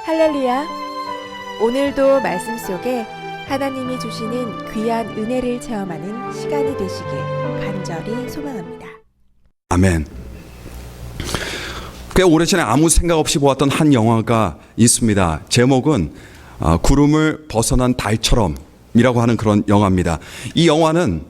할렐루야! 오늘도 말씀 속에 하나님이 주시는 귀한 은혜를 체험하는 시간이 되시길 간절히 소망합니다. 아멘. 꽤 오래전에 아무 생각 없이 보았던 한 영화가 있습니다. 제목은 구름을 벗어난 달처럼이라고 하는 그런 영화입니다. 이 영화는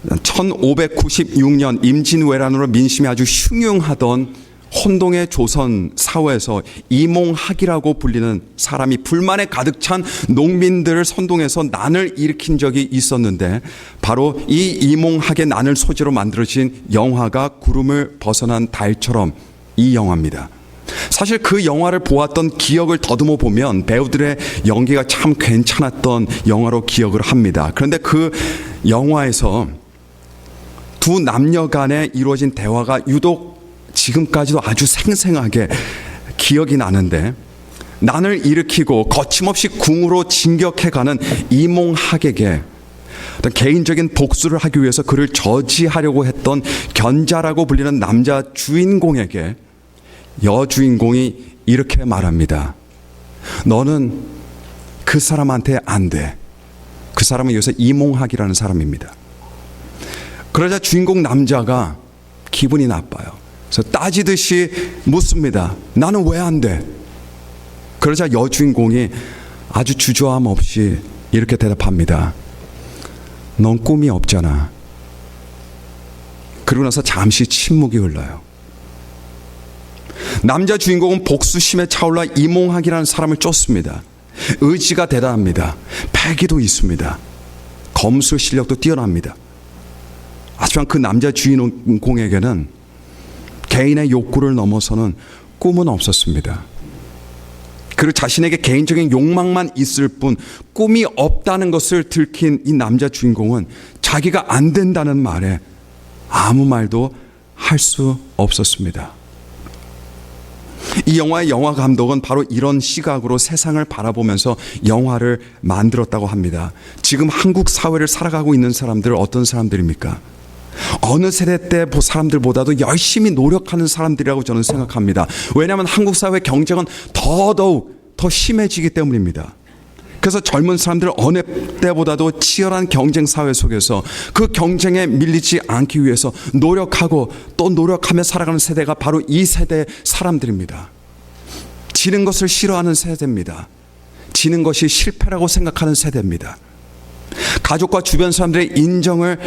1596년 임진왜란으로 민심이 아주 흉흉하던 혼동의 조선 사회에서 이몽학이라고 불리는 사람이 불만에 가득 찬 농민들을 선동해서 난을 일으킨 적이 있었는데, 바로 이 이몽학의 난을 소재로 만들어진 영화가 구름을 벗어난 달처럼 이 영화입니다. 사실 그 영화를 보았던 기억을 더듬어 보면 배우들의 연기가 참 괜찮았던 영화로 기억을 합니다. 그런데 그 영화에서 두 남녀 간에 이루어진 대화가 유독 지금까지도 아주 생생하게 기억이 나는데, 난을 일으키고 거침없이 궁으로 진격해가는 이몽학에게 어떤 개인적인 복수를 하기 위해서 그를 저지하려고 했던 견자라고 불리는 남자 주인공에게 여주인공이 이렇게 말합니다. 너는 그 사람한테 안 돼. 그 사람은 여기서 이몽학이라는 사람입니다. 그러자 주인공 남자가 기분이 나빠요. 그래서 따지듯이 묻습니다. 나는 왜 안 돼? 그러자 여주인공이 아주 주저함 없이 이렇게 대답합니다. 넌 꿈이 없잖아. 그러고 나서 잠시 침묵이 흘러요. 남자 주인공은 복수심에 차올라 이몽학이라는 사람을 쫓습니다. 의지가 대단합니다. 패기도 있습니다. 검술 실력도 뛰어납니다. 하지만 그 남자 주인공에게는 개인의 욕구를 넘어서는 꿈은 없었습니다. 그리고 자신에게 개인적인 욕망만 있을 뿐 꿈이 없다는 것을 들킨 이 남자 주인공은 자기가 안 된다는 말에 아무 말도 할 수 없었습니다. 이 영화의 영화 감독은 바로 이런 시각으로 세상을 바라보면서 영화를 만들었다고 합니다. 지금 한국 사회를 살아가고 있는 사람들은 어떤 사람들입니까? 어느 세대 때 사람들보다도 열심히 노력하는 사람들이라고 저는 생각합니다. 왜냐하면 한국 사회 경쟁은 더더욱 더 심해지기 때문입니다. 그래서 젊은 사람들은 어느 때보다도 치열한 경쟁 사회 속에서 그 경쟁에 밀리지 않기 위해서 노력하고 또 노력하며 살아가는 세대가 바로 이 세대의 사람들입니다. 지는 것을 싫어하는 세대입니다. 지는 것이 실패라고 생각하는 세대입니다. 가족과 주변 사람들의 인정을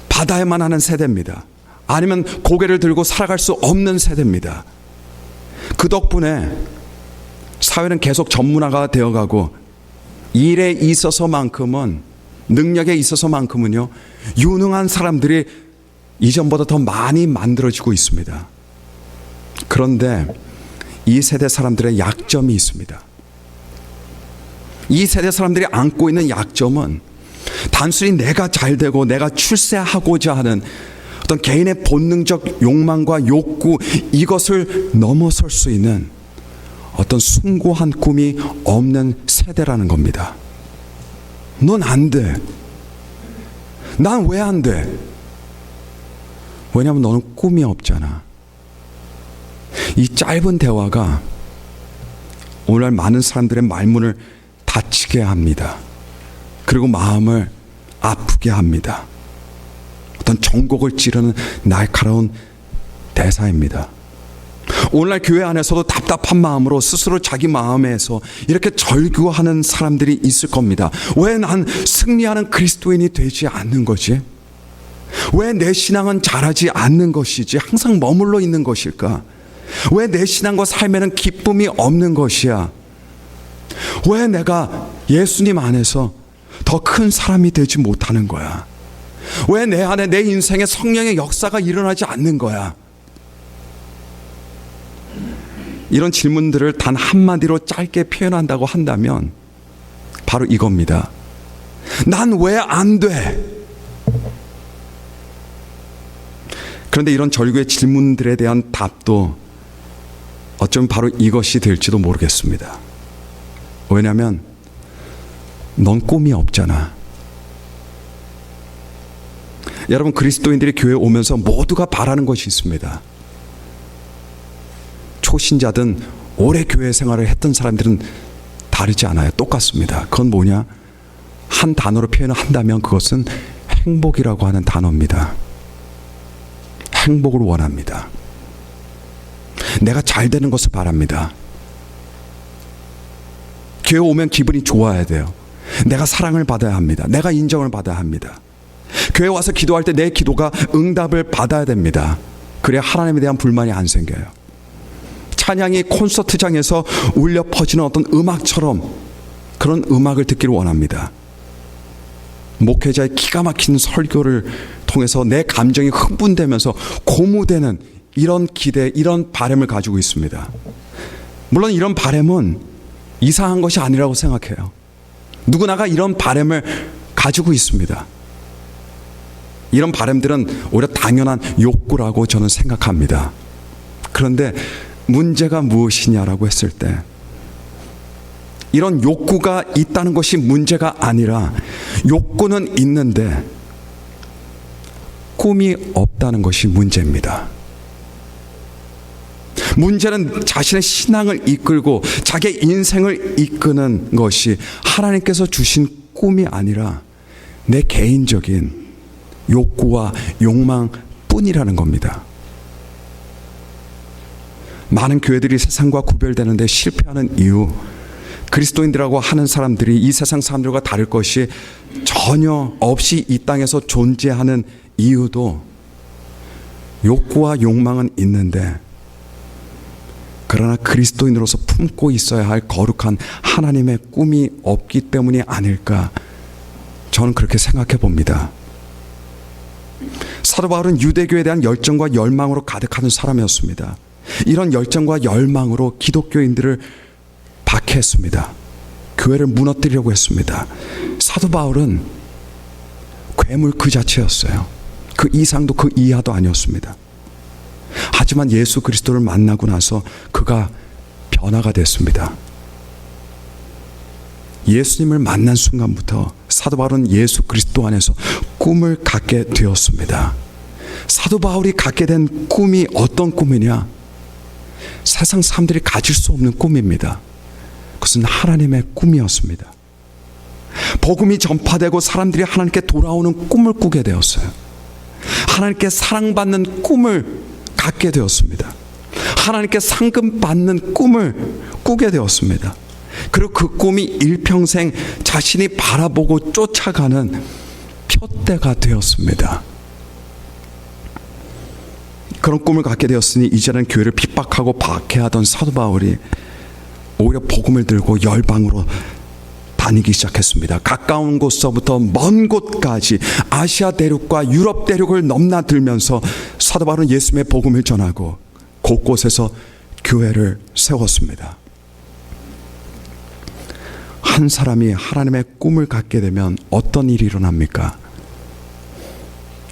받아야만 하는 세대입니다. 아니면 고개를 들고 살아갈 수 없는 세대입니다. 그 덕분에 사회는 계속 전문화가 되어가고 일에 있어서만큼은, 능력에 있어서만큼은요, 유능한 사람들이 이전보다 더 많이 만들어지고 있습니다. 그런데 이 세대 사람들의 약점이 있습니다. 이 세대 사람들이 안고 있는 약점은 단순히 내가 잘 되고 내가 출세하고자 하는 어떤 개인의 본능적 욕망과 욕구, 이것을 넘어설 수 있는 어떤 숭고한 꿈이 없는 세대라는 겁니다. 넌 안 돼. 난 왜 안 돼? 왜냐하면 너는 꿈이 없잖아. 이 짧은 대화가 오늘날 많은 사람들의 말문을 닫히게 합니다. 그리고 마음을 아프게 합니다. 어떤 정곡을 찌르는 날카로운 대사입니다. 오늘날 교회 안에서도 답답한 마음으로 스스로 자기 마음에서 이렇게 절규하는 사람들이 있을 겁니다. 왜 난 승리하는 그리스도인이 되지 않는 거지? 왜 내 신앙은 자라지 않는 것이지? 항상 머물러 있는 것일까? 왜 내 신앙과 삶에는 기쁨이 없는 것이야? 왜 내가 예수님 안에서 더 큰 사람이 되지 못하는 거야? 왜 내 안에 내 인생에 성령의 역사가 일어나지 않는 거야? 이런 질문들을 단 한마디로 짧게 표현한다고 한다면 바로 이겁니다. 난 왜 안 돼? 그런데 이런 절규의 질문들에 대한 답도 어쩌면 바로 이것이 될지도 모르겠습니다. 왜냐하면 넌 꿈이 없잖아. 여러분, 그리스도인들이 교회에 오면서 모두가 바라는 것이 있습니다. 초신자든 오래 교회 생활을 했던 사람들은 다르지 않아요. 똑같습니다. 그건 뭐냐? 한 단어로 표현을 한다면 그것은 행복이라고 하는 단어입니다. 행복을 원합니다. 내가 잘 되는 것을 바랍니다. 교회 오면 기분이 좋아야 돼요. 내가 사랑을 받아야 합니다. 내가 인정을 받아야 합니다. 교회 와서 기도할 때 내 기도가 응답을 받아야 됩니다. 그래야 하나님에 대한 불만이 안 생겨요. 찬양이 콘서트장에서 울려 퍼지는 어떤 음악처럼 그런 음악을 듣기를 원합니다. 목회자의 기가 막힌 설교를 통해서 내 감정이 흥분되면서 고무되는 이런 기대, 이런 바람을 가지고 있습니다. 물론 이런 바람은 이상한 것이 아니라고 생각해요. 누구나가 이런 바람을 가지고 있습니다. 이런 바람들은 오히려 당연한 욕구라고 저는 생각합니다. 그런데 문제가 무엇이냐라고 했을 때 이런 욕구가 있다는 것이 문제가 아니라 욕구는 있는데 꿈이 없다는 것이 문제입니다. 문제는 자신의 신앙을 이끌고 자기의 인생을 이끄는 것이 하나님께서 주신 꿈이 아니라 내 개인적인 욕구와 욕망뿐이라는 겁니다. 많은 교회들이 세상과 구별되는데 실패하는 이유, 그리스도인들이라고 하는 사람들이 이 세상 사람들과 다를 것이 전혀 없이 이 땅에서 존재하는 이유도 욕구와 욕망은 있는데 그러나 그리스도인으로서 품고 있어야 할 거룩한 하나님의 꿈이 없기 때문이 아닐까, 저는 그렇게 생각해 봅니다. 사도 바울은 유대교에 대한 열정과 열망으로 가득하는 사람이었습니다. 이런 열정과 열망으로 기독교인들을 박해했습니다. 교회를 무너뜨리려고 했습니다. 사도 바울은 괴물 그 자체였어요. 그 이상도 그 이하도 아니었습니다. 하지만 예수 그리스도를 만나고 나서 그가 변화가 됐습니다. 예수님을 만난 순간부터 사도 바울은 예수 그리스도 안에서 꿈을 갖게 되었습니다. 사도 바울이 갖게 된 꿈이 어떤 꿈이냐? 세상 사람들이 가질 수 없는 꿈입니다. 그것은 하나님의 꿈이었습니다. 복음이 전파되고 사람들이 하나님께 돌아오는 꿈을 꾸게 되었어요. 하나님께 사랑받는 꿈을 갖게 되었습니다. 하나님께 상급받는 꿈을 꾸게 되었습니다. 그리고 그 꿈이 일평생 자신이 바라보고 쫓아가는 표대가 되었습니다. 그런 꿈을 갖게 되었으니 이제는 교회를 핍박하고 박해하던 사도 바울이 오히려 복음을 들고 열방으로 다니기 시작했습니다. 가까운 곳서부터 먼 곳까지 아시아 대륙과 유럽 대륙을 넘나들면서 사도 바울은 예수님의 복음을 전하고 곳곳에서 교회를 세웠습니다. 한 사람이 하나님의 꿈을 갖게 되면 어떤 일이 일어납니까?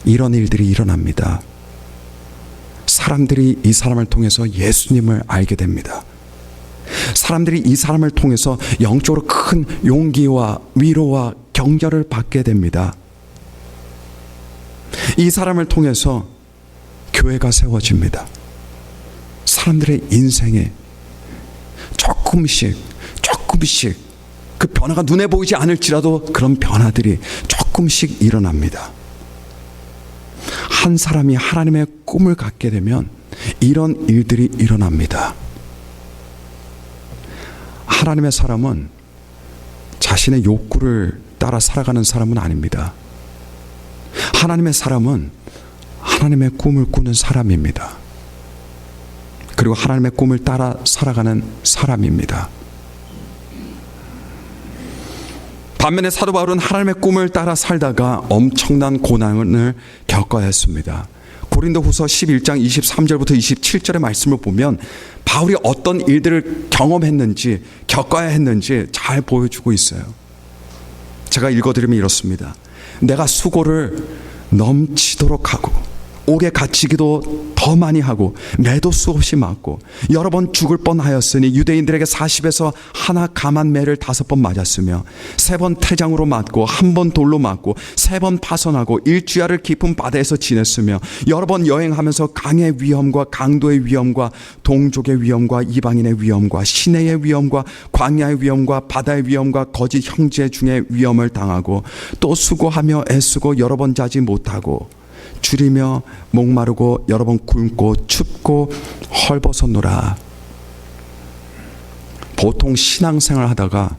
이런 일들이 일어납니다. 사람들이 이 사람을 통해서 예수님을 알게 됩니다. 사람들이 이 사람을 통해서 영적으로 큰 용기와 위로와 격려를 받게 됩니다. 이 사람을 통해서 교회가 세워집니다. 사람들의 인생에 조금씩 그 변화가 눈에 보이지 않을지라도 그런 변화들이 조금씩 일어납니다. 한 사람이 하나님의 꿈을 갖게 되면 이런 일들이 일어납니다. 하나님의 사람은 자신의 욕구를 따라 살아가는 사람은 아닙니다. 하나님의 사람은 하나님의 꿈을 꾸는 사람입니다. 그리고 하나님의 꿈을 따라 살아가는 사람입니다. 반면에 사도 바울은 하나님의 꿈을 따라 살다가 엄청난 고난을 겪어야 했습니다. 고린도후서 11장 23절부터 27절의 말씀을 보면 바울이 어떤 일들을 경험했는지 겪어야 했는지 잘 보여주고 있어요. 제가 읽어드리면 이렇습니다. 내가 수고를 넘치도록 하고 옥에 갇히기도 더 많이 하고 매도 수없이 맞고 여러 번 죽을 뻔하였으니 유대인들에게 40에서 하나 감한 매를 5번 맞았으며 3번 태장으로 맞고 1번 돌로 맞고 3번 파선하고 일주야를 깊은 바다에서 지냈으며 여러 번 여행하면서 강의 위험과 강도의 위험과 동족의 위험과 이방인의 위험과 시내의 위험과 광야의 위험과 바다의 위험과 거짓 형제 중에 위험을 당하고 또 수고하며 애쓰고 여러 번 자지 못하고 줄이며 목마르고 여러 번 굶고 춥고 헐벗었노라. 보통 신앙생활 하다가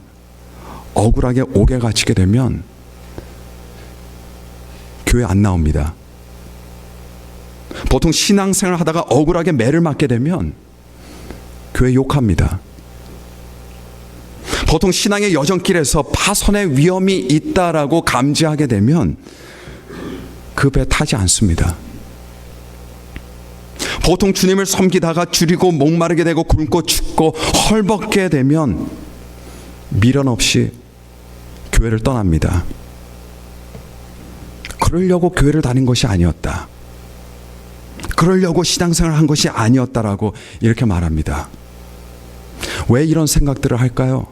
억울하게 옥에 갇히게 되면 교회 안 나옵니다. 보통 신앙생활 하다가 억울하게 매를 맞게 되면 교회 욕합니다. 보통 신앙의 여정길에서 파선의 위험이 있다라고 감지하게 되면 그 배 타지 않습니다. 보통 주님을 섬기다가 줄이고 목마르게 되고 굶고 춥고 헐벗게 되면 미련 없이 교회를 떠납니다. 그러려고 교회를 다닌 것이 아니었다. 그러려고 신앙생활을 한 것이 아니었다라고 이렇게 말합니다. 왜 이런 생각들을 할까요?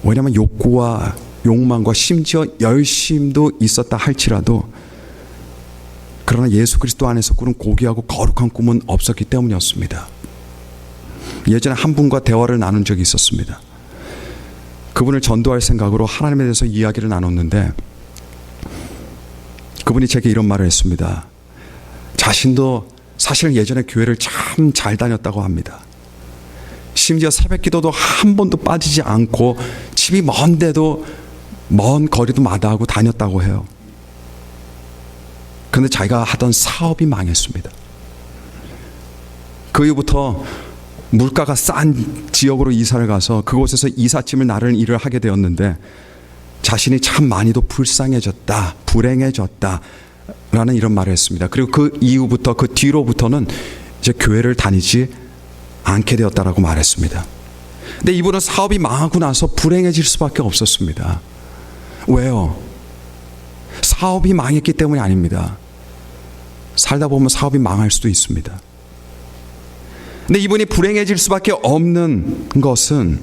왜냐하면 욕구와 욕망과 심지어 열심도 있었다 할지라도 그러나 예수 그리스도 안에서 꾸는 고귀하고 거룩한 꿈은 없었기 때문이었습니다. 예전에 한 분과 대화를 나눈 적이 있었습니다. 그분을 전도할 생각으로 하나님에 대해서 이야기를 나눴는데 그분이 제게 이런 말을 했습니다. 자신도 사실 예전에 교회를 참 잘 다녔다고 합니다. 심지어 새벽 기도도 한 번도 빠지지 않고 집이 먼데도 먼 거리도 마다하고 다녔다고 해요. 그런데 자기가 하던 사업이 망했습니다. 그 이후부터 물가가 싼 지역으로 이사를 가서 그곳에서 이삿짐을 나르는 일을 하게 되었는데 자신이 참 많이도 불쌍해졌다, 불행해졌다 라는 이런 말을 했습니다. 그리고 그 이후부터 그 뒤로부터는 이제 교회를 다니지 않게 되었다라고 말했습니다. 근데 이분은 사업이 망하고 나서 불행해질 수밖에 없었습니다. 왜요? 사업이 망했기 때문이 아닙니다. 살다 보면 사업이 망할 수도 있습니다. 근데 이분이 불행해질 수밖에 없는 것은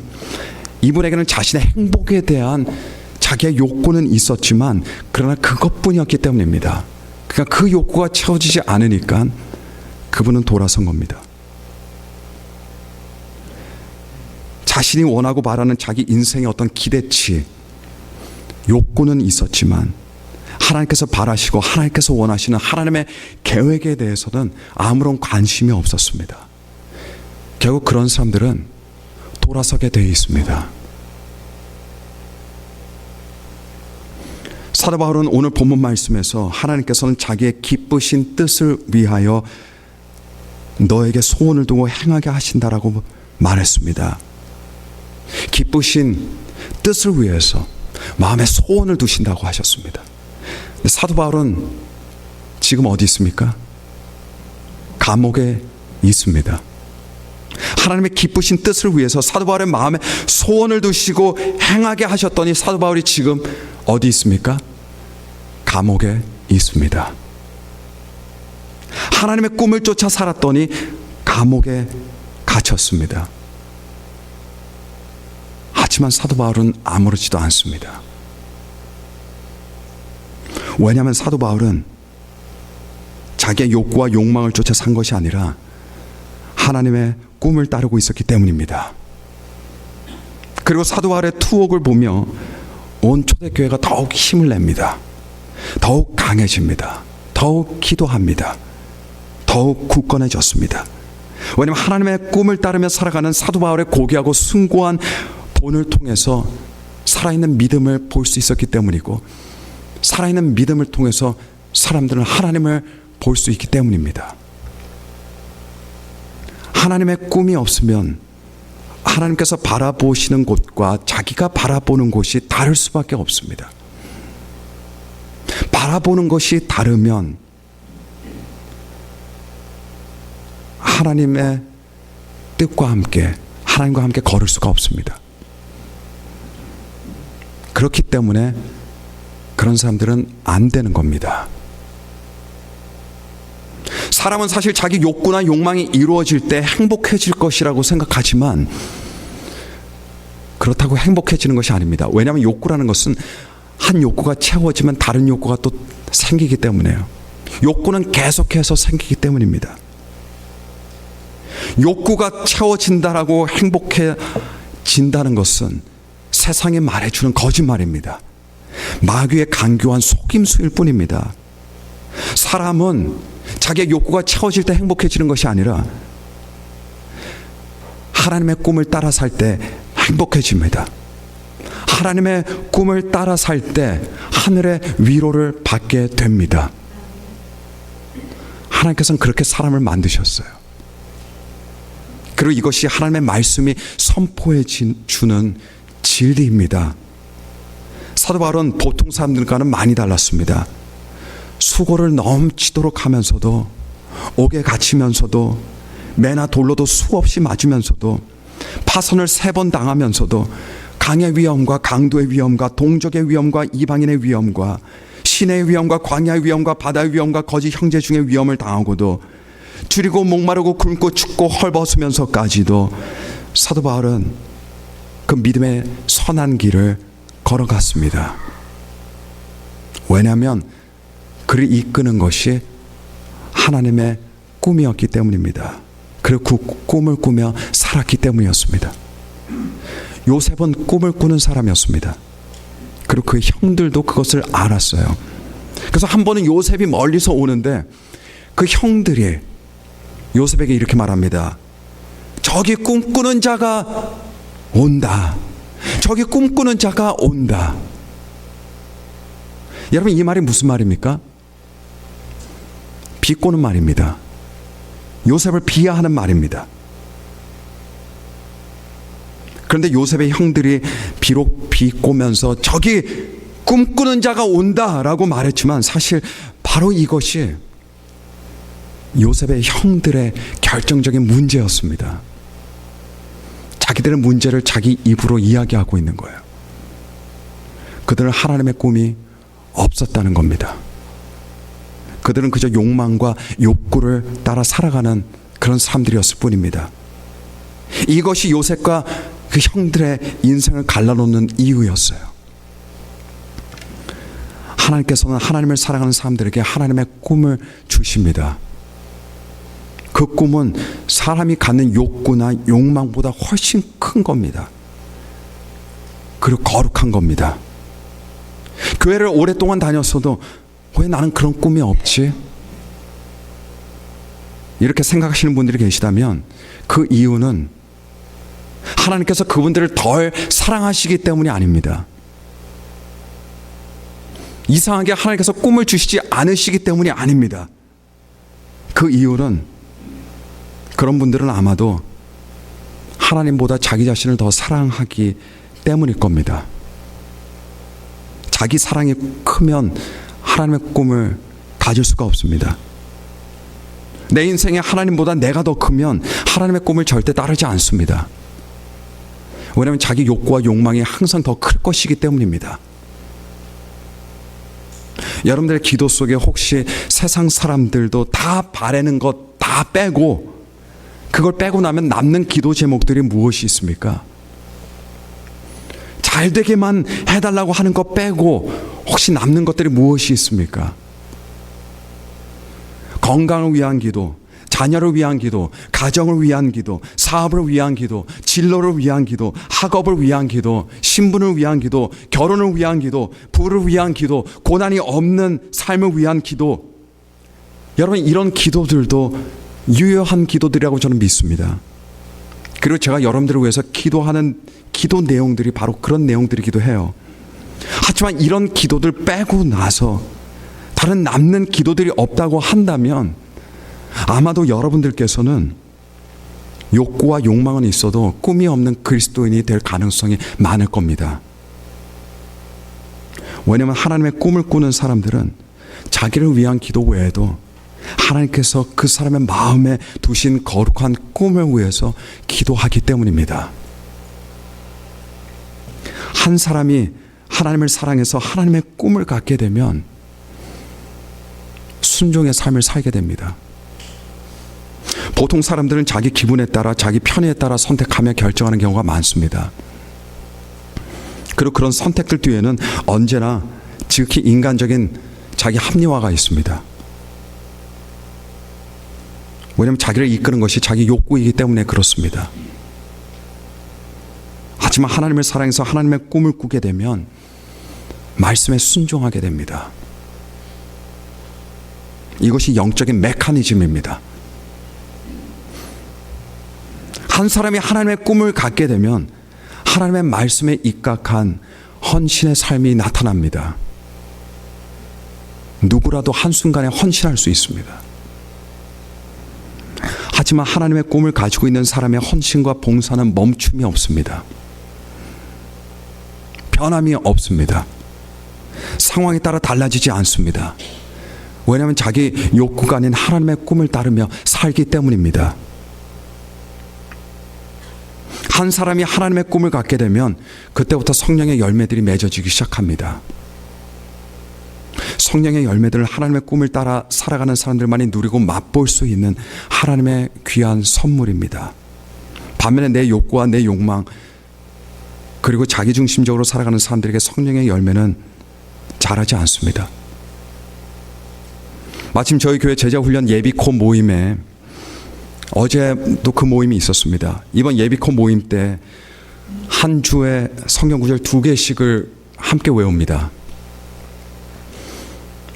이분에게는 자신의 행복에 대한 자기의 욕구는 있었지만 그러나 그것뿐이었기 때문입니다. 그러니까 그 욕구가 채워지지 않으니까 그분은 돌아선 겁니다. 자신이 원하고 바라는 자기 인생의 어떤 기대치, 욕구는 있었지만 하나님께서 바라시고 하나님께서 원하시는 하나님의 계획에 대해서는 아무런 관심이 없었습니다. 결국 그런 사람들은 돌아서게 되어 있습니다. 사도 바울은 오늘 본문 말씀에서 하나님께서는 자기의 기쁘신 뜻을 위하여 너에게 소원을 두고 행하게 하신다라고 말했습니다. 기쁘신 뜻을 위해서 마음에 소원을 두신다고 하셨습니다. 사도 바울은 지금 어디 있습니까? 감옥에 있습니다. 하나님의 기쁘신 뜻을 위해서 사도 바울의 마음에 소원을 두시고 행하게 하셨더니 사도 바울이 지금 어디 있습니까? 감옥에 있습니다. 하나님의 꿈을 쫓아 살았더니 감옥에 갇혔습니다. 하지만 사도 바울은 아무렇지도 않습니다. 왜냐하면 사도 바울은 자기의 욕구와 욕망을 쫓아 산 것이 아니라 하나님의 꿈을 따르고 있었기 때문입니다. 그리고 사도 바울의 투옥을 보며 온 초대교회가 더욱 힘을 냅니다. 더욱 강해집니다. 더욱 기도합니다. 더욱 굳건해졌습니다. 왜냐하면 하나님의 꿈을 따르며 살아가는 사도 바울의 고귀하고 숭고한 본을 통해서 살아있는 믿음을 볼 수 있었기 때문이고 살아있는 믿음을 통해서 사람들은 하나님을 볼 수 있기 때문입니다. 하나님의 꿈이 없으면 하나님께서 바라보시는 곳과 자기가 바라보는 곳이 다를 수밖에 없습니다. 바라보는 것이 다르면 하나님의 뜻과 함께 하나님과 함께 걸을 수가 없습니다. 그렇기 때문에 그런 사람들은 안 되는 겁니다. 사람은 사실 자기 욕구나 욕망이 이루어질 때 행복해질 것이라고 생각하지만 그렇다고 행복해지는 것이 아닙니다. 왜냐하면 욕구라는 것은 한 욕구가 채워지면 다른 욕구가 또 생기기 때문에요. 욕구는 계속해서 생기기 때문입니다. 욕구가 채워진다라고 행복해진다는 것은 세상이 말해주는 거짓말입니다. 마귀의 간교한 속임수일 뿐입니다. 사람은 자기의 욕구가 채워질 때 행복해지는 것이 아니라 하나님의 꿈을 따라 살 때 행복해집니다. 하나님의 꿈을 따라 살 때 하늘의 위로를 받게 됩니다. 하나님께서는 그렇게 사람을 만드셨어요. 그리고 이것이 하나님의 말씀이 선포해 주는 진리입니다. 사도 바울은 보통 사람들과는 많이 달랐습니다. 수고를 넘치도록 하면서도, 옥에 갇히면서도, 매나 돌로도 수없이 맞으면서도, 파선을 3번 당하면서도, 강의 위험과 강도의 위험과 동족의 위험과 이방인의 위험과 시내의 위험과 광야의 위험과 바다의 위험과 거짓 형제 중의 위험을 당하고도, 줄이고 목마르고 굶고 춥고 헐벗으면서까지도 사도 바울은 그 믿음의 선한 길을 걸어갔습니다. 왜냐하면 그를 이끄는 것이 하나님의 꿈이었기 때문입니다. 그리고 그 꿈을 꾸며 살았기 때문이었습니다. 요셉은 꿈을 꾸는 사람이었습니다. 그리고 그 형들도 그것을 알았어요. 그래서 한 번은 요셉이 멀리서 오는데 그 형들이 요셉에게 이렇게 말합니다. 저기 꿈꾸는 자가 온다. 저기 꿈꾸는 자가 온다. 여러분, 이 말이 무슨 말입니까? 비꼬는 말입니다. 요셉을 비하하는 말입니다. 그런데 요셉의 형들이 비록 비꼬면서 저기 꿈꾸는 자가 온다라고 말했지만 사실 바로 이것이 요셉의 형들의 결정적인 문제였습니다. 자기들의 문제를 자기 입으로 이야기하고 있는 거예요. 그들은 하나님의 꿈이 없었다는 겁니다. 그들은 그저 욕망과 욕구를 따라 살아가는 그런 사람들이었을 뿐입니다. 이것이 요셉과 그 형들의 인생을 갈라놓는 이유였어요. 하나님께서는 하나님을 사랑하는 사람들에게 하나님의 꿈을 주십니다. 그 꿈은 사람이 갖는 욕구나 욕망보다 훨씬 큰 겁니다. 그리고 거룩한 겁니다. 교회를 오랫동안 다녔어도 왜 나는 그런 꿈이 없지? 이렇게 생각하시는 분들이 계시다면 그 이유는 하나님께서 그분들을 덜 사랑하시기 때문이 아닙니다. 이상하게 하나님께서 꿈을 주시지 않으시기 때문이 아닙니다. 그 이유는 그런 분들은 아마도 하나님보다 자기 자신을 더 사랑하기 때문일 겁니다. 자기 사랑이 크면 하나님의 꿈을 가질 수가 없습니다. 내 인생에 하나님보다 내가 더 크면 하나님의 꿈을 절대 따르지 않습니다. 왜냐하면 자기 욕구와 욕망이 항상 더 클 것이기 때문입니다. 여러분들의 기도 속에 혹시 세상 사람들도 다 바라는 것 다 빼고 그걸 빼고 나면 남는 기도 제목들이 무엇이 있습니까? 잘 되게만 해달라고 하는 것 빼고 혹시 남는 것들이 무엇이 있습니까? 건강을 위한 기도, 자녀를 위한 기도, 가정을 위한 기도, 사업을 위한 기도, 진로를 위한 기도, 학업을 위한 기도, 신분을 위한 기도, 결혼을 위한 기도, 부를 위한 기도, 고난이 없는 삶을 위한 기도. 여러분, 이런 기도들도 유효한 기도들이라고 저는 믿습니다. 그리고 제가 여러분들을 위해서 기도하는 기도 내용들이 바로 그런 내용들이기도 해요. 하지만 이런 기도들 빼고 나서 다른 남는 기도들이 없다고 한다면 아마도 여러분들께서는 욕구와 욕망은 있어도 꿈이 없는 그리스도인이 될 가능성이 많을 겁니다. 왜냐하면 하나님의 꿈을 꾸는 사람들은 자기를 위한 기도 외에도 하나님께서 그 사람의 마음에 두신 거룩한 꿈을 위해서 기도하기 때문입니다. 한 사람이 하나님을 사랑해서 하나님의 꿈을 갖게 되면 순종의 삶을 살게 됩니다. 보통 사람들은 자기 기분에 따라 자기 편의에 따라 선택하며 결정하는 경우가 많습니다. 그리고 그런 선택들 뒤에는 언제나 지극히 인간적인 자기 합리화가 있습니다. 왜냐하면 자기를 이끄는 것이 자기 욕구이기 때문에 그렇습니다. 하지만 하나님을 사랑해서 하나님의 꿈을 꾸게 되면 말씀에 순종하게 됩니다. 이것이 영적인 메커니즘입니다. 한 사람이 하나님의 꿈을 갖게 되면 하나님의 말씀에 입각한 헌신의 삶이 나타납니다. 누구라도 한순간에 헌신할 수 있습니다. 하지만 하나님의 꿈을 가지고 있는 사람의 헌신과 봉사는 멈춤이 없습니다. 변함이 없습니다. 상황에 따라 달라지지 않습니다. 왜냐하면 자기 욕구가 아닌 하나님의 꿈을 따르며 살기 때문입니다. 한 사람이 하나님의 꿈을 갖게 되면 그때부터 성령의 열매들이 맺어지기 시작합니다. 성령의 열매들을 하나님의 꿈을 따라 살아가는 사람들만이 누리고 맛볼 수 있는 하나님의 귀한 선물입니다. 반면에 내 욕구와 내 욕망 그리고 자기중심적으로 살아가는 사람들에게 성령의 열매는 자라지 않습니다. 마침 저희 교회 제자훈련 예비코 모임에 어제도 그 모임이 있었습니다. 이번 예비코 모임 때 한 주에 성경 구절 2개씩을 함께 외웁니다.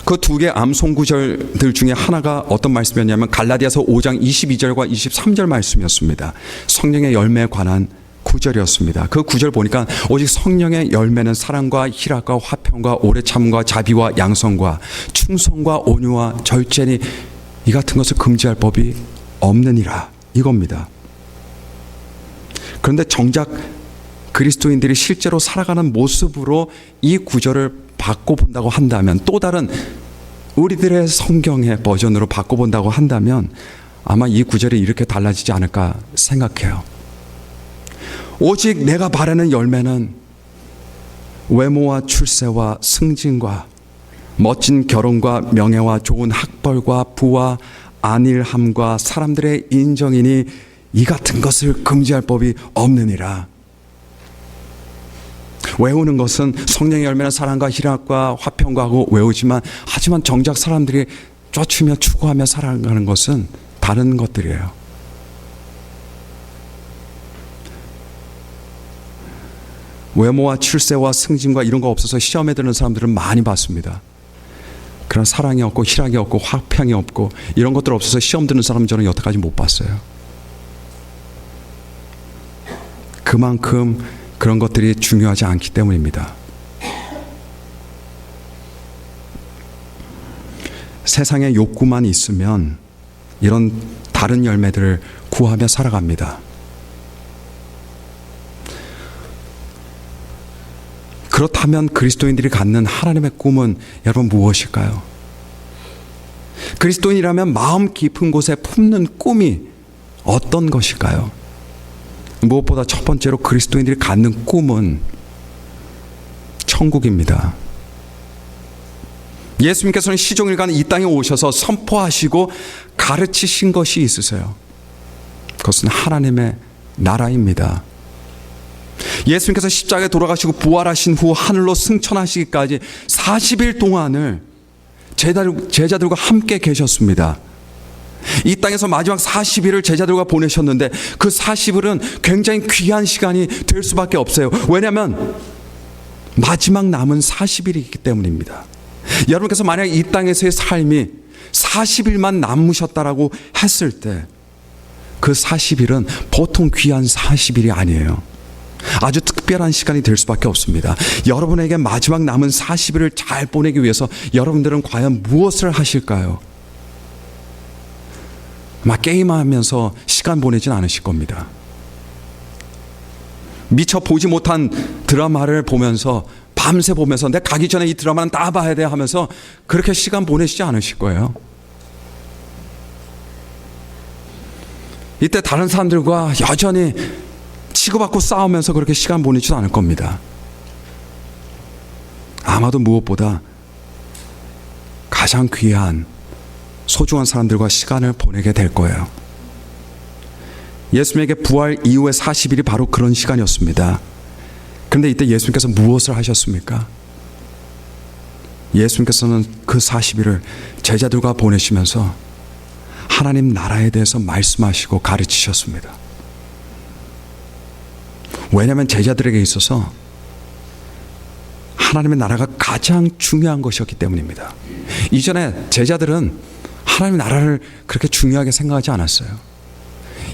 그 2개 암송 구절들 중에 하나가 어떤 말씀이었냐면 갈라디아서 5장 22절과 23절 말씀이었습니다. 성령의 열매에 관한 구절이었습니다. 그 구절 보니까 오직 성령의 열매는 사랑과 희락과 화평과 오래 참음과 자비와 양성과 충성과 온유와 절제니 이 같은 것을 금지할 법이 없느니라 이겁니다. 그런데 정작 그리스도인들이 실제로 살아가는 모습으로 이 구절을 바꿔본다고 한다면 또 다른 우리들의 성경의 버전으로 바꿔본다고 한다면 아마 이 구절이 이렇게 달라지지 않을까 생각해요. 오직 내가 바라는 열매는 외모와 출세와 승진과 멋진 결혼과 명예와 좋은 학벌과 부와 안일함과 사람들의 인정이니 이 같은 것을 금지할 법이 없느니라. 외우는 것은 성령의 열매는 사랑과 희락과 화평과 하고 외우지만 하지만 정작 사람들이 쫓으며 추구하며 살아가는 것은 다른 것들이에요. 외모와 출세와 승진과 이런 거 없어서 시험에 드는 사람들은 많이 봤습니다. 그런 사랑이 없고 희락이 없고 화평이 없고 이런 것들 없어서 시험 드는 사람은 저는 여태까지 못 봤어요. 그만큼 그런 것들이 중요하지 않기 때문입니다. 세상에 욕구만 있으면 이런 다른 열매들을 구하며 살아갑니다. 그렇다면 그리스도인들이 갖는 하나님의 꿈은 여러분 무엇일까요? 그리스도인이라면 마음 깊은 곳에 품는 꿈이 어떤 것일까요? 무엇보다 첫 번째로 그리스도인들이 갖는 꿈은 천국입니다. 예수님께서는 시종일관 이 땅에 오셔서 선포하시고 가르치신 것이 있으세요. 그것은 하나님의 나라입니다. 예수님께서 십자가에 돌아가시고 부활하신 후 하늘로 승천하시기까지 40일 동안을 제자들과 함께 계셨습니다. 이 땅에서 마지막 40일을 제자들과 보내셨는데 그 40일은 굉장히 귀한 시간이 될 수밖에 없어요. 왜냐하면 마지막 남은 40일이기 때문입니다. 여러분께서 만약 이 땅에서의 삶이 40일만 남으셨다라고 했을 때 그 40일은 보통 귀한 40일이 아니에요. 아주 특별한 시간이 될 수밖에 없습니다. 여러분에게 마지막 남은 40일을 잘 보내기 위해서 여러분들은 과연 무엇을 하실까요? 막 게임하면서 시간 보내진 않으실 겁니다. 미처 보지 못한 드라마를 보면서 밤새 보면서 내가 가기 전에 이 드라마는 다 봐야 돼 하면서 그렇게 시간 보내시지 않으실 거예요. 이때 다른 사람들과 여전히 치고받고 싸우면서 그렇게 시간 보내지도 않을 겁니다. 아마도 무엇보다 가장 귀한 소중한 사람들과 시간을 보내게 될 거예요. 예수님에게 부활 이후의 40일이 바로 그런 시간이었습니다. 그런데 이때 예수님께서 무엇을 하셨습니까? 예수님께서는 그 40일을 제자들과 보내시면서 하나님 나라에 대해서 말씀하시고 가르치셨습니다. 왜냐하면 제자들에게 있어서 하나님의 나라가 가장 중요한 것이었기 때문입니다. 이전에 제자들은 하나님의 나라를 그렇게 중요하게 생각하지 않았어요.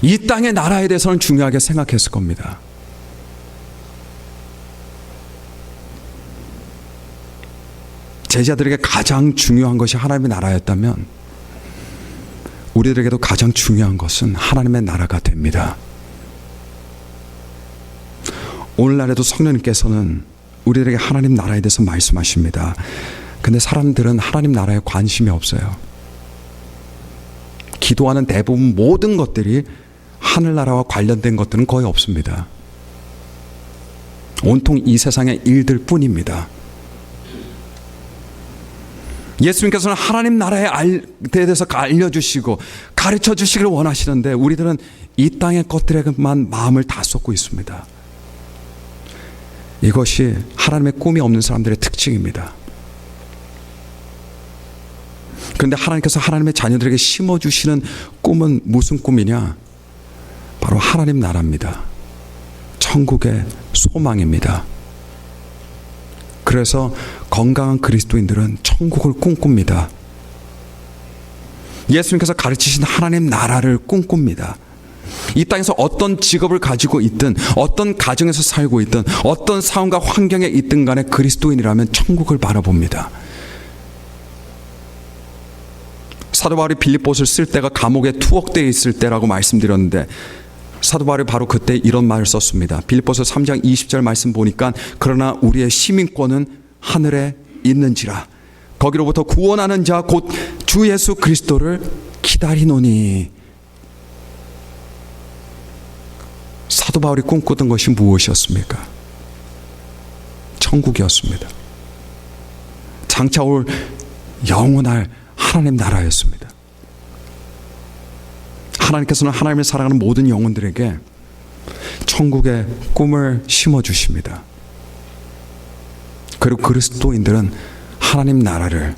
이 땅의 나라에 대해서는 중요하게 생각했을 겁니다. 제자들에게 가장 중요한 것이 하나님의 나라였다면 우리들에게도 가장 중요한 것은 하나님의 나라가 됩니다. 오늘날에도 성령님께서는 우리들에게 하나님 나라에 대해서 말씀하십니다. 근데 사람들은 하나님 나라에 관심이 없어요. 기도하는 대부분 모든 것들이 하늘나라와 관련된 것들은 거의 없습니다. 온통 이 세상의 일들 뿐입니다. 예수님께서는 하나님 나라에 대해서 알려주시고 가르쳐 주시기를 원하시는데 우리들은 이 땅의 것들에만 마음을 다 쏟고 있습니다. 이것이 하나님의 꿈이 없는 사람들의 특징입니다. 그런데 하나님께서 하나님의 자녀들에게 심어주시는 꿈은 무슨 꿈이냐? 바로 하나님 나라입니다. 천국의 소망입니다. 그래서 건강한 그리스도인들은 천국을 꿈꿉니다. 예수님께서 가르치신 하나님 나라를 꿈꿉니다. 이 땅에서 어떤 직업을 가지고 있든 어떤 가정에서 살고 있든 어떤 상황과 환경에 있든 간에 그리스도인이라면 천국을 바라봅니다. 사도 바울이 빌립보서를 쓸 때가 감옥에 투옥되어 있을 때라고 말씀드렸는데 사도 바울이 바로 그때 이런 말을 썼습니다. 빌립보서 3장 20절 말씀 보니까 그러나 우리의 시민권은 하늘에 있는지라 거기로부터 구원하는 자 곧 주 예수 그리스도를 기다리노니. 사도 바울이 꿈꾸던 것이 무엇이었습니까? 천국이었습니다. 장차 올 영원할 하나님 나라였습니다. 하나님께서는 하나님을 사랑하는 모든 영혼들에게 천국의 꿈을 심어주십니다. 그리고 그리스도인들은 하나님 나라를,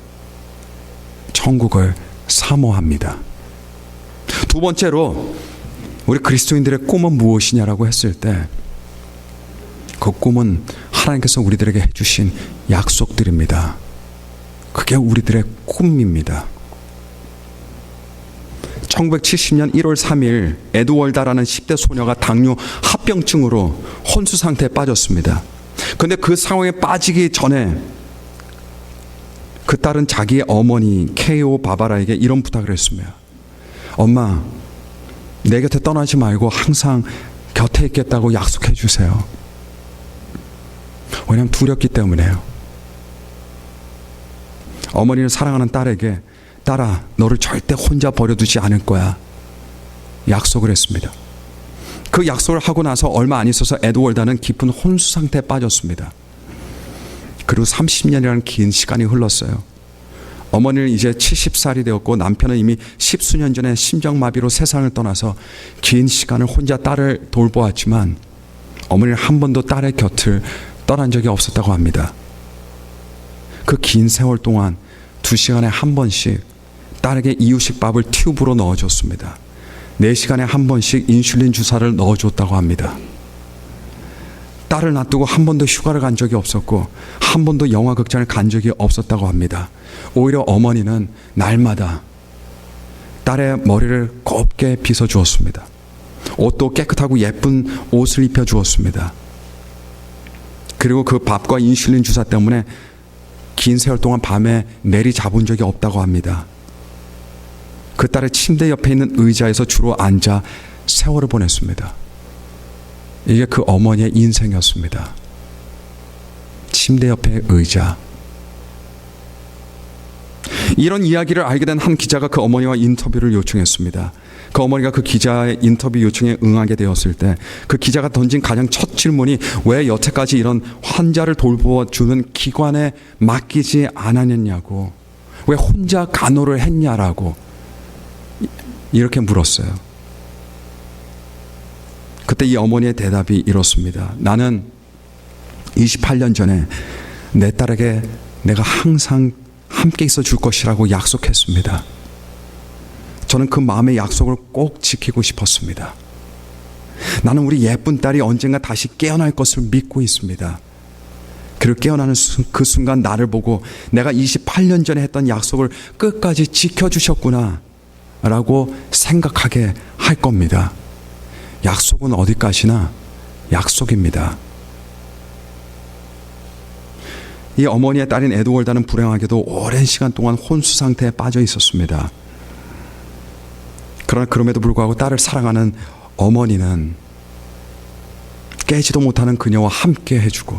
천국을 사모합니다. 두 번째로 우리 그리스도인들의 꿈은 무엇이냐라고 했을 때 그 꿈은 하나님께서 우리들에게 해주신 약속들입니다. 그게 우리들의 꿈입니다. 1970년 1월 3일 에드월다라는 10대 소녀가 당뇨 합병증으로 혼수 상태에 빠졌습니다. 그런데 그 상황에 빠지기 전에 그 딸은 자기의 어머니 케이오 바바라에게 이런 부탁을 했습니다. 엄마, 내 곁에 떠나지 말고 항상 곁에 있겠다고 약속해 주세요. 왜냐하면 두렵기 때문에요. 어머니는 사랑하는 딸에게 딸아, 너를 절대 혼자 버려두지 않을 거야 약속을 했습니다. 그 약속을 하고 나서 얼마 안 있어서 에드월다는 깊은 혼수 상태에 빠졌습니다. 그리고 30년이라는 긴 시간이 흘렀어요. 어머니는 이제 70살이 되었고 남편은 이미 10수년 전에 심장마비로 세상을 떠나서 긴 시간을 혼자 딸을 돌보았지만 어머니는 한 번도 딸의 곁을 떠난 적이 없었다고 합니다. 그 긴 세월 동안 2시간에 한 번씩 딸에게 이유식 밥을 튜브로 넣어줬습니다. 4시간에 한 번씩 인슐린 주사를 넣어줬다고 합니다. 딸을 놔두고 한 번도 휴가를 간 적이 없었고 한 번도 영화극장을 간 적이 없었다고 합니다. 오히려 어머니는 날마다 딸의 머리를 곱게 빗어주었습니다. 옷도 깨끗하고 예쁜 옷을 입혀주었습니다. 그리고 그 밥과 인슐린 주사 때문에 긴 세월 동안 밤에 내리 잡은 적이 없다고 합니다. 그 딸의 침대 옆에 있는 의자에서 주로 앉아 세월을 보냈습니다. 이게 그 어머니의 인생이었습니다. 침대 옆에 의자. 이런 이야기를 알게 된 한 기자가 그 어머니와 인터뷰를 요청했습니다. 그 어머니가 그 기자의 인터뷰 요청에 응하게 되었을 때 그 기자가 던진 가장 첫 질문이 왜 여태까지 이런 환자를 돌보아주는 기관에 맡기지 않았냐고, 왜 혼자 간호를 했냐라고 이렇게 물었어요. 그때 이 어머니의 대답이 이렇습니다. 나는 28년 전에 내 딸에게 내가 항상 함께 있어 줄 것이라고 약속했습니다. 저는 그 마음의 약속을 꼭 지키고 싶었습니다. 나는 우리 예쁜 딸이 언젠가 다시 깨어날 것을 믿고 있습니다. 그리고 깨어나는 그 순간 나를 보고 내가 28년 전에 했던 약속을 끝까지 지켜주셨구나 라고 생각하게 할 겁니다. 약속은 어디까지나 약속입니다. 이 어머니의 딸인 에드월드는 불행하게도 오랜 시간 동안 혼수 상태에 빠져 있었습니다. 그러나 그럼에도 불구하고 딸을 사랑하는 어머니는 깨지도 못하는 그녀와 함께 해주고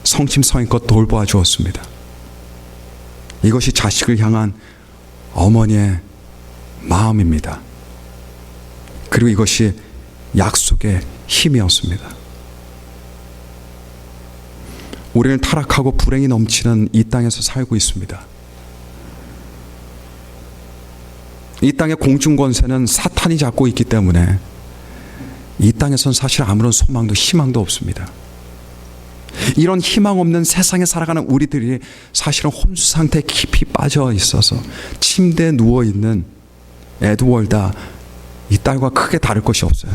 성심성의껏 돌보아 주었습니다. 이것이 자식을 향한 어머니의 마음입니다. 그리고 이것이 약속의 힘이었습니다. 우리는 타락하고 불행이 넘치는 이 땅에서 살고 있습니다. 이 땅의 공중권세는 사탄이 잡고 있기 때문에 이 땅에선 사실 아무런 소망도 희망도 없습니다. 이런 희망 없는 세상에 살아가는 우리들이 사실은 혼수 상태에 깊이 빠져 있어서 침대에 누워있는 에드월드 이 딸과 크게 다를 것이 없어요.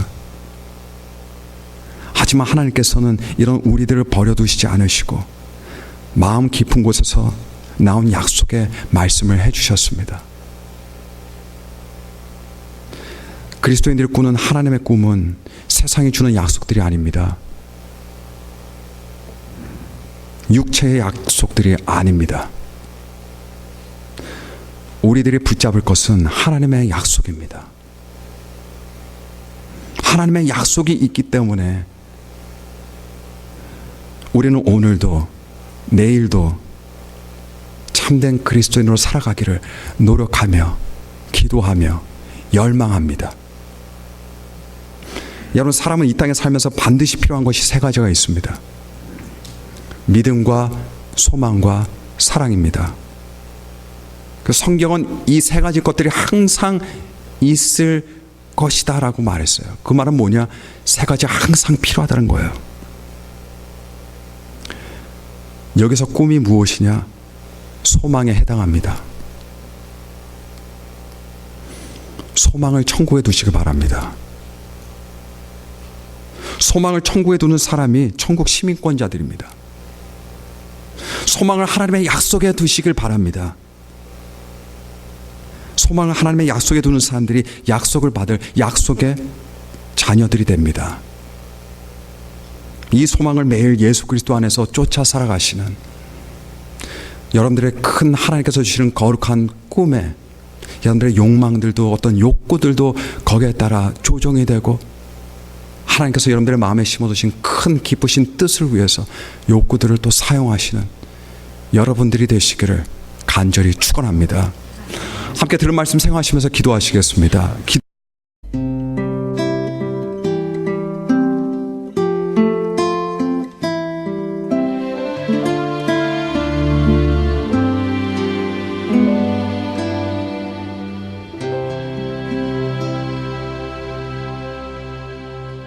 하지만 하나님께서는 이런 우리들을 버려두시지 않으시고 마음 깊은 곳에서 나온 약속의 말씀을 해주셨습니다. 그리스도인들이 꾸는 하나님의 꿈은 세상이 주는 약속들이 아닙니다. 육체의 약속들이 아닙니다. 우리들이 붙잡을 것은 하나님의 약속입니다. 하나님의 약속이 있기 때문에 우리는 오늘도 내일도 참된 그리스도인으로 살아가기를 노력하며 기도하며 열망합니다. 여러분, 사람은 이 땅에 살면서 반드시 필요한 것이 세 가지가 있습니다. 믿음과 소망과 사랑입니다. 그 성경은 이 세 가지 것들이 항상 있을 것이다 라고 말했어요. 그 말은 뭐냐? 세 가지 항상 필요하다는 거예요. 여기서 꿈이 무엇이냐? 소망에 해당합니다. 소망을 천국에 두시기 바랍니다. 소망을 천국에 두는 사람이 천국 시민권자들입니다. 소망을 하나님의 약속에 두시길 바랍니다. 소망을 하나님의 약속에 두는 사람들이 약속을 받을 약속의 자녀들이 됩니다. 이 소망을 매일 예수 그리스도 안에서 쫓아 살아가시는 여러분들의 큰 하나님께서 주시는 거룩한 꿈에 여러분들의 욕망들도 어떤 욕구들도 거기에 따라 조정이 되고 하나님께서 여러분들의 마음에 심어두신 큰 기쁘신 뜻을 위해서 욕구들을 또 사용하시는 여러분들이 되시기를 간절히 축원합니다. 함께 들은 말씀 생각하시면서 기도하시겠습니다.